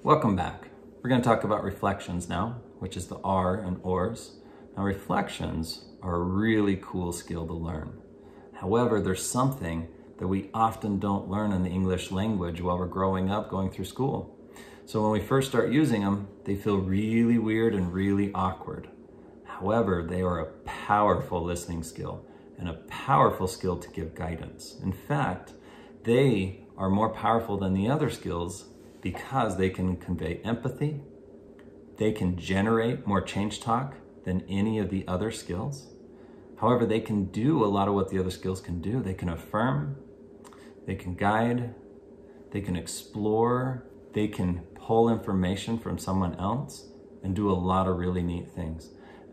Welcome back. We're going to talk about reflections now, which is the R in ORS. Now, reflections are a really cool skill to learn. However, there's something that we often don't learn in the English language while we're growing up, going through school. So when we first start using them, they feel really weird and really awkward. However, they are a powerful listening skill and a powerful skill to give guidance. In fact, they are more powerful than the other skills because they can convey empathy. They can generate more change talk than any of the other skills. However, they can do a lot of what the other skills can do. They can affirm, they can guide, they can explore, they can pull information from someone else and do a lot of really neat things.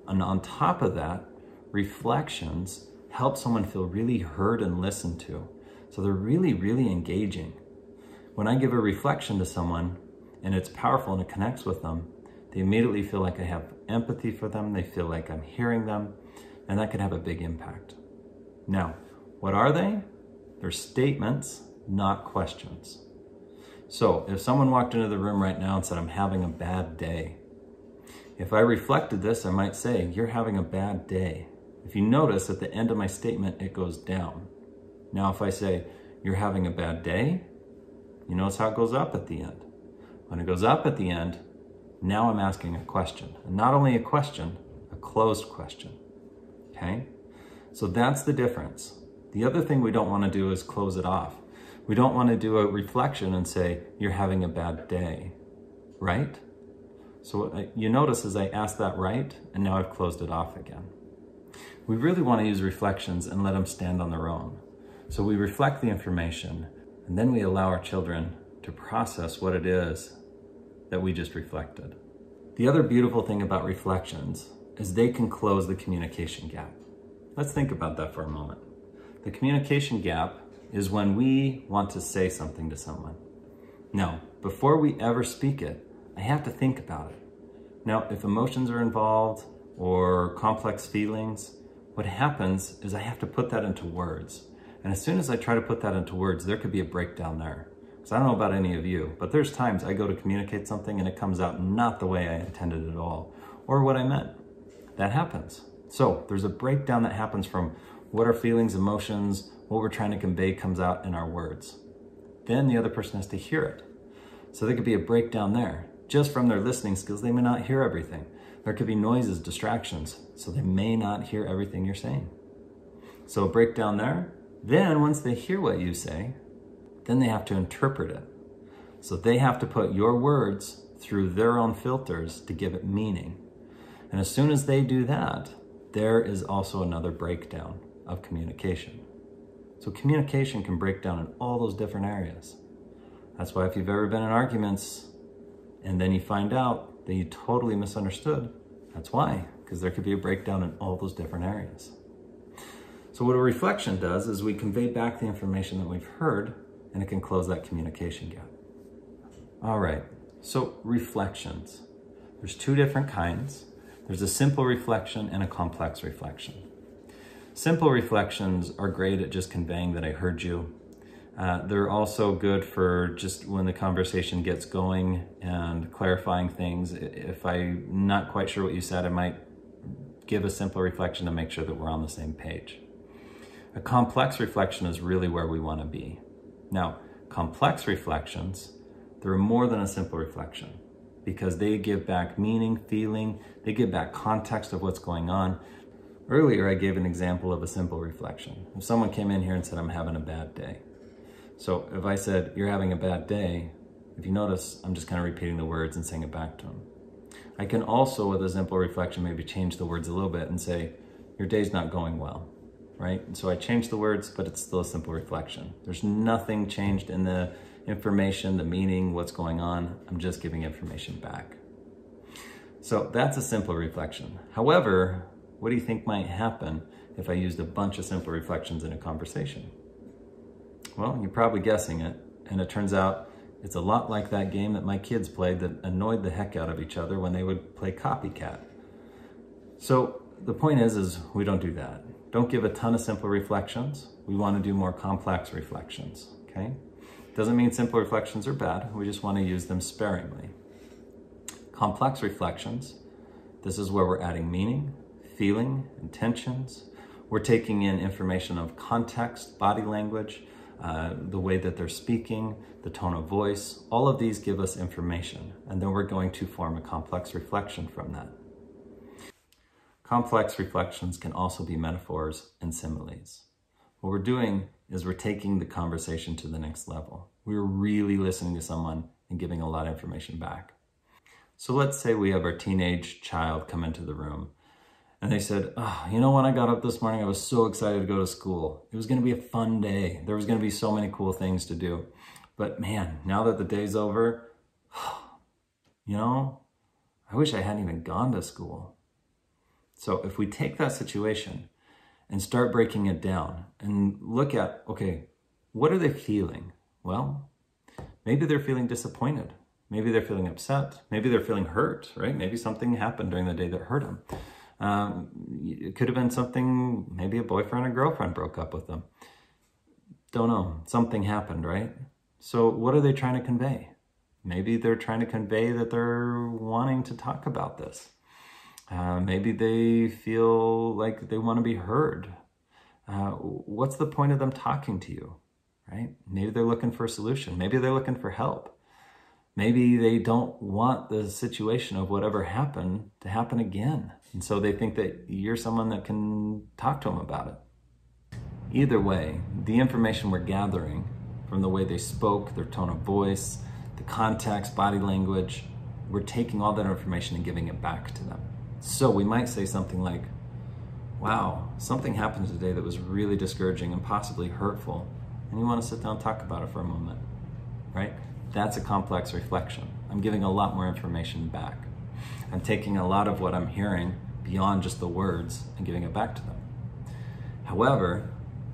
And on top of that, reflections help someone feel really heard and listened to. So they're really, really engaging. When I give a reflection to someone and it's powerful and it connects with them, they immediately feel like I have empathy for them. They feel like I'm hearing them, and that can have a big impact. Now, what are they? They're statements, not questions. So if someone walked into the room right now and said, I'm having a bad day, if I reflected this, I might say, you're having a bad day. If you notice at the end of my statement, it goes down. Now, if I say, you're having a bad day, you notice how it goes up at the end. When it goes up at the end, now I'm asking a question. And not only a question, a closed question. Okay? So that's the difference. The other thing we don't want to do is close it off. We don't want to do a reflection and say, you're having a bad day, right? So you notice as I asked that right, and now I've closed it off again. We really want to use reflections and let them stand on their own. So we reflect the information, and then we allow our children to process what it is that we just reflected. The other beautiful thing about reflections is they can close the communication gap. Let's think about that for a moment. The communication gap is when we want to say something to someone. Now, before we ever speak it, I have to think about it. Now, if emotions are involved or complex feelings, what happens is I have to put that into words. And as soon as I try to put that into words, there could be a breakdown there. So I don't know about any of you, but there's times I go to communicate something and it comes out not the way I intended at all, or what I meant. That happens. So there's a breakdown that happens from what our feelings, emotions, what we're trying to convey comes out in our words. Then the other person has to hear it. So there could be a breakdown there. Just from their listening skills, they may not hear everything. There could be noises, distractions, so they may not hear everything you're saying. So a breakdown there. Then once they hear what you say, then they have to interpret it. So they have to put your words through their own filters to give it meaning. And as soon as they do that, there is also another breakdown of communication. So communication can break down in all those different areas. That's why if you've ever been in arguments and then you find out that you totally misunderstood, that's why, because there could be a breakdown in all those different areas. So what a reflection does is we convey back the information that we've heard, and it can close that communication gap. All right, so reflections. There's two different kinds. There's a simple reflection and a complex reflection. Simple reflections are great at just conveying that I heard you. They're also good for just when the conversation gets going and clarifying things. If I'm not quite sure what you said, I might give a simple reflection to make sure that we're on the same page. A complex reflection is really where we want to be. Now, complex reflections, they're more than a simple reflection because they give back meaning, feeling, they give back context of what's going on. Earlier, I gave an example of a simple reflection. If someone came in here and said, I'm having a bad day. So if I said, you're having a bad day, if you notice, I'm just kind of repeating the words and saying it back to them. I can also, with a simple reflection, maybe change the words a little bit and say, your day's not going well. Right? And so I changed the words, but it's still a simple reflection. There's nothing changed in the information, the meaning, what's going on. I'm just giving information back. So that's a simple reflection. However, what do you think might happen if I used a bunch of simple reflections in a conversation? Well, you're probably guessing it. And it turns out it's a lot like that game that my kids played that annoyed the heck out of each other when they would play copycat. So the point is we don't do that. Don't give a ton of simple reflections. We want to do more complex reflections, okay? Doesn't mean simple reflections are bad. We just want to use them sparingly. Complex reflections, this is where we're adding meaning, feeling, intentions. We're taking in information of context, body language, the way that they're speaking, the tone of voice. All of these give us information, and then we're going to form a complex reflection from that. Complex reflections can also be metaphors and similes. What we're doing is we're taking the conversation to the next level. We're really listening to someone and giving a lot of information back. So let's say we have our teenage child come into the room and they said, oh, you know, when I got up this morning, I was so excited to go to school. It was going to be a fun day. There was going to be so many cool things to do. But man, now that the day's over, you know, I wish I hadn't even gone to school. So if we take that situation and start breaking it down and look at, okay, what are they feeling? Well, maybe they're feeling disappointed. Maybe they're feeling upset. Maybe they're feeling hurt, right? Maybe something happened during the day that hurt them. It could have been something, maybe a boyfriend or girlfriend broke up with them. Don't know. Something happened, right? So what are they trying to convey? Maybe they're trying to convey that they're wanting to talk about this. Maybe they feel like they want to be heard. What's the point of them talking to you, right? Maybe they're looking for a solution. Maybe they're looking for help. Maybe they don't want the situation of whatever happened to happen again. And so they think that you're someone that can talk to them about it. Either way, the information we're gathering from the way they spoke, their tone of voice, the context, body language, we're taking all that information and giving it back to them. So we might say something like, wow, something happened today that was really discouraging and possibly hurtful, and you want to sit down and talk about it for a moment, right? That's a complex reflection. I'm giving a lot more information back. I'm taking a lot of what I'm hearing beyond just the words and giving it back to them. However,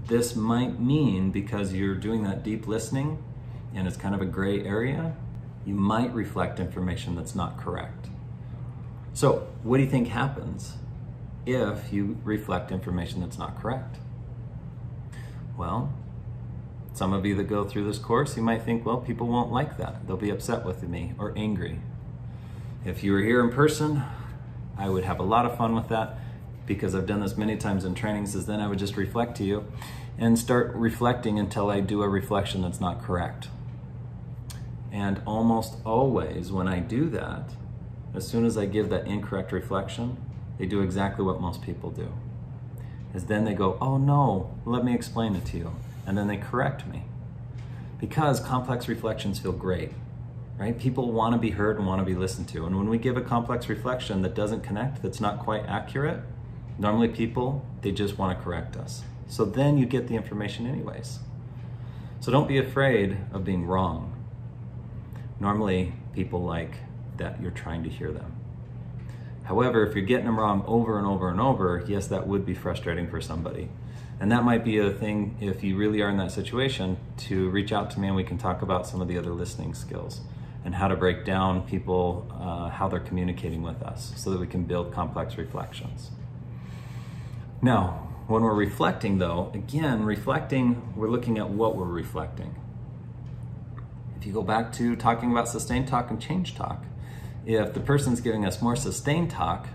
this might mean, because you're doing that deep listening and it's kind of a gray area, you might reflect information that's not correct. So what do you think happens if you reflect information that's not correct? Well, some of you that go through this course, you might think, well, people won't like that. They'll be upset with me or angry. If you were here in person, I would have a lot of fun with that, because I've done this many times in trainings, is then I would just reflect to you and start reflecting until I do a reflection that's not correct. And almost always when I do that, as soon as I give that incorrect reflection, they do exactly what most people do. Is then they go, oh no, let me explain it to you. And then they correct me. Because complex reflections feel great, right? People want to be heard and want to be listened to. And when we give a complex reflection that doesn't connect, that's not quite accurate, normally people, they just want to correct us. So then you get the information anyways. So don't be afraid of being wrong. Normally people like that you're trying to hear them. However, if you're getting them wrong over and over and over, yes, that would be frustrating for somebody. And that might be a thing, if you really are in that situation, to reach out to me and we can talk about some of the other listening skills and how to break down people, how they're communicating with us, so that we can build complex reflections. Now, when we're reflecting though, again, reflecting, we're looking at what we're reflecting. If you go back to talking about sustained talk and change talk, if the person's giving us more sustained talk,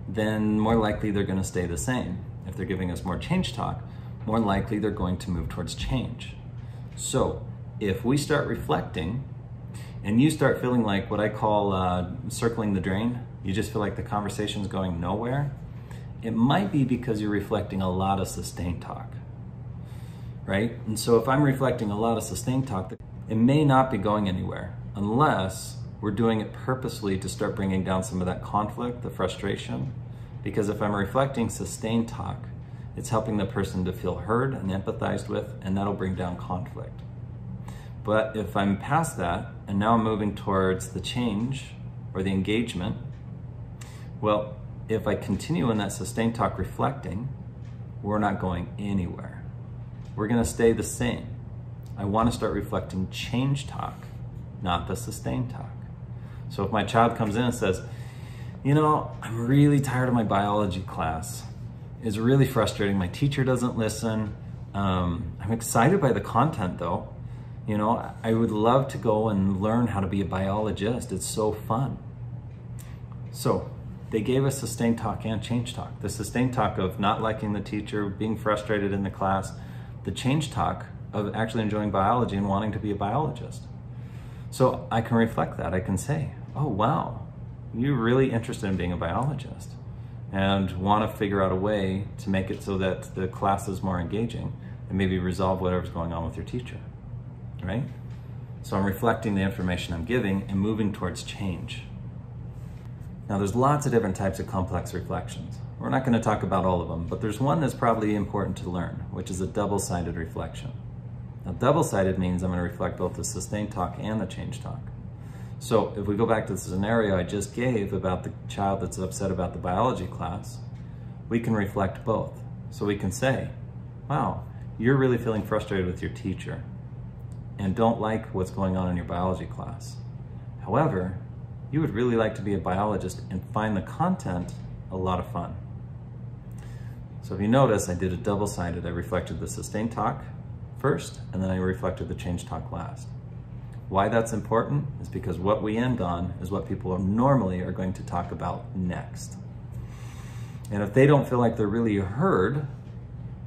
then more likely they're going to stay the same. If they're giving us more change talk, more likely they're going to move towards change. So if we start reflecting and you start feeling like what I call circling the drain, you just feel like the conversation's going nowhere, it might be because you're reflecting a lot of sustained talk, right? And so if I'm reflecting a lot of sustained talk, it may not be going anywhere unless we're doing it purposely to start bringing down some of that conflict, the frustration. Because if I'm reflecting sustained talk, it's helping the person to feel heard and empathized with, and that'll bring down conflict. But if I'm past that, and now I'm moving towards the change or the engagement, well, if I continue in that sustained talk reflecting, we're not going anywhere. We're gonna stay the same. I wanna start reflecting change talk, not the sustained talk. So if my child comes in and says, you know, I'm really tired of my biology class. It's really frustrating. My teacher doesn't listen. I'm excited by the content though. You know, I would love to go and learn how to be a biologist. It's so fun. So they gave us sustained talk and change talk. The sustained talk of not liking the teacher, being frustrated in the class, the change talk of actually enjoying biology and wanting to be a biologist. So I can reflect that. I can say, oh wow, you're really interested in being a biologist and want to figure out a way to make it so that the class is more engaging and maybe resolve whatever's going on with your teacher, right? So I'm reflecting the information I'm giving and moving towards change. Now there's lots of different types of complex reflections. We're not going to talk about all of them, but there's one that's probably important to learn, which is a double-sided reflection. Now double-sided means I'm going to reflect both the sustained talk and the change talk. So if we go back to the scenario I just gave about the child that's upset about the biology class, we can reflect both. So we can say, wow, you're really feeling frustrated with your teacher and don't like what's going on in your biology class. However, you would really like to be a biologist and find the content a lot of fun. So if you notice, I did a double-sided. I reflected the sustained talk first, and then I reflected the change talk last. Why that's important is because what we end on is what people normally are going to talk about next. And if they don't feel like they're really heard,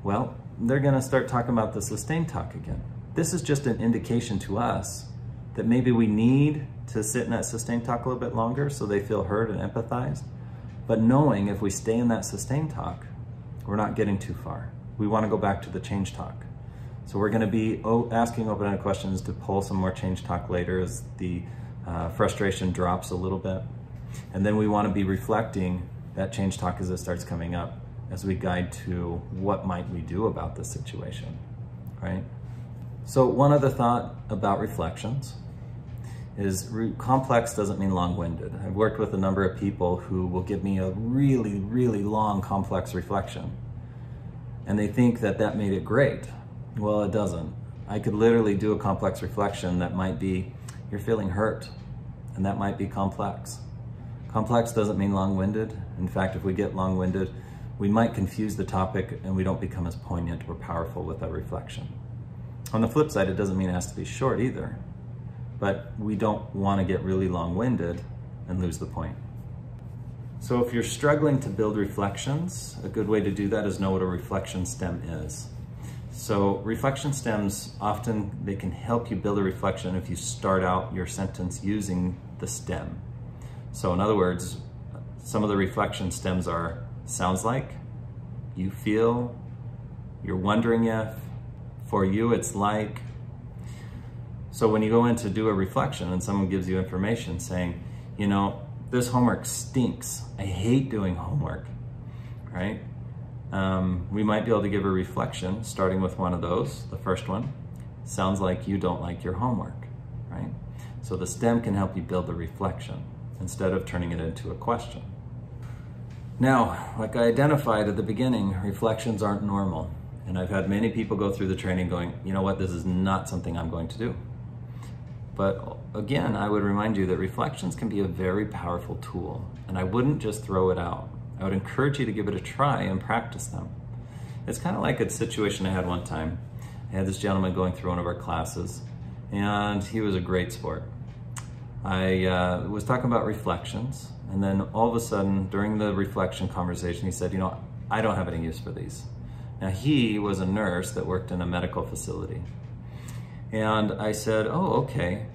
well, they're gonna start talking about the sustained talk again. This is just an indication to us that maybe we need to sit in that sustained talk a little bit longer so they feel heard and empathized. But knowing if we stay in that sustained talk, we're not getting too far. We want to go back to the change talk. So we're going to be asking open-ended questions to pull some more change talk later as the frustration drops a little bit. And then we want to be reflecting that change talk as it starts coming up as we guide to what might we do about this situation, right? So one other thought about reflections is complex doesn't mean long-winded. I've worked with a number of people who will give me a really, really long, complex reflection, and they think that that made it great. Well, it doesn't. I could literally do a complex reflection that might be, you're feeling hurt, and that might be complex. Complex doesn't mean long-winded. In fact, if we get long-winded, we might confuse the topic and we don't become as poignant or powerful with that reflection. On the flip side, it doesn't mean it has to be short either. But we don't want to get really long-winded and lose the point. So if you're struggling to build reflections, a good way to do that is know what a reflection stem is. So reflection stems, often they can help you build a reflection if you start out your sentence using the stem. So in other words, some of the reflection stems are sounds like, you feel, you're wondering if, for you it's like. So when you go in to do a reflection and someone gives you information saying, you know, this homework stinks. I hate doing homework, right? We might be able to give a reflection starting with one of those. The first one, sounds like you don't like your homework, right? So the stem can help you build a reflection instead of turning it into a question. Now, like I identified at the beginning, reflections aren't normal. And I've had many people go through the training going, you know what, this is not something I'm going to do. But again, I would remind you that reflections can be a very powerful tool, and I wouldn't just throw it out. I would encourage you to give it a try and practice them. It's kind of like a situation I had one time. I had this gentleman going through one of our classes, and he was a great sport. I was talking about reflections, and then all of a sudden, during the reflection conversation, he said, you know, I don't have any use for these. Now, he was a nurse that worked in a medical facility. And I said, oh, okay.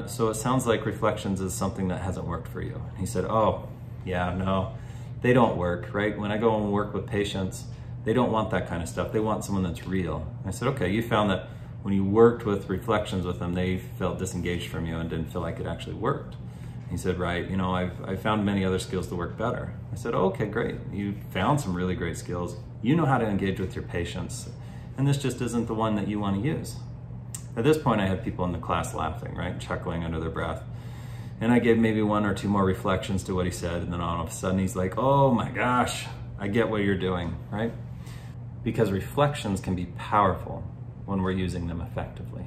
So it sounds like reflections is something that hasn't worked for you. He said, oh, yeah, no, they don't work, right? When I go and work with patients, they don't want that kind of stuff. They want someone that's real. And I said, okay, you found that when you worked with reflections with them, they felt disengaged from you and didn't feel like it actually worked. He said, right, you know, I've found many other skills to work better. I said, oh, okay, great. You found some really great skills. You know how to engage with your patients, and this just isn't the one that you want to use. At this point, I had people in the class laughing, right, chuckling under their breath. And I gave maybe one or two more reflections to what he said, and then all of a sudden he's like, oh my gosh, I get what you're doing, right? Because reflections can be powerful when we're using them effectively.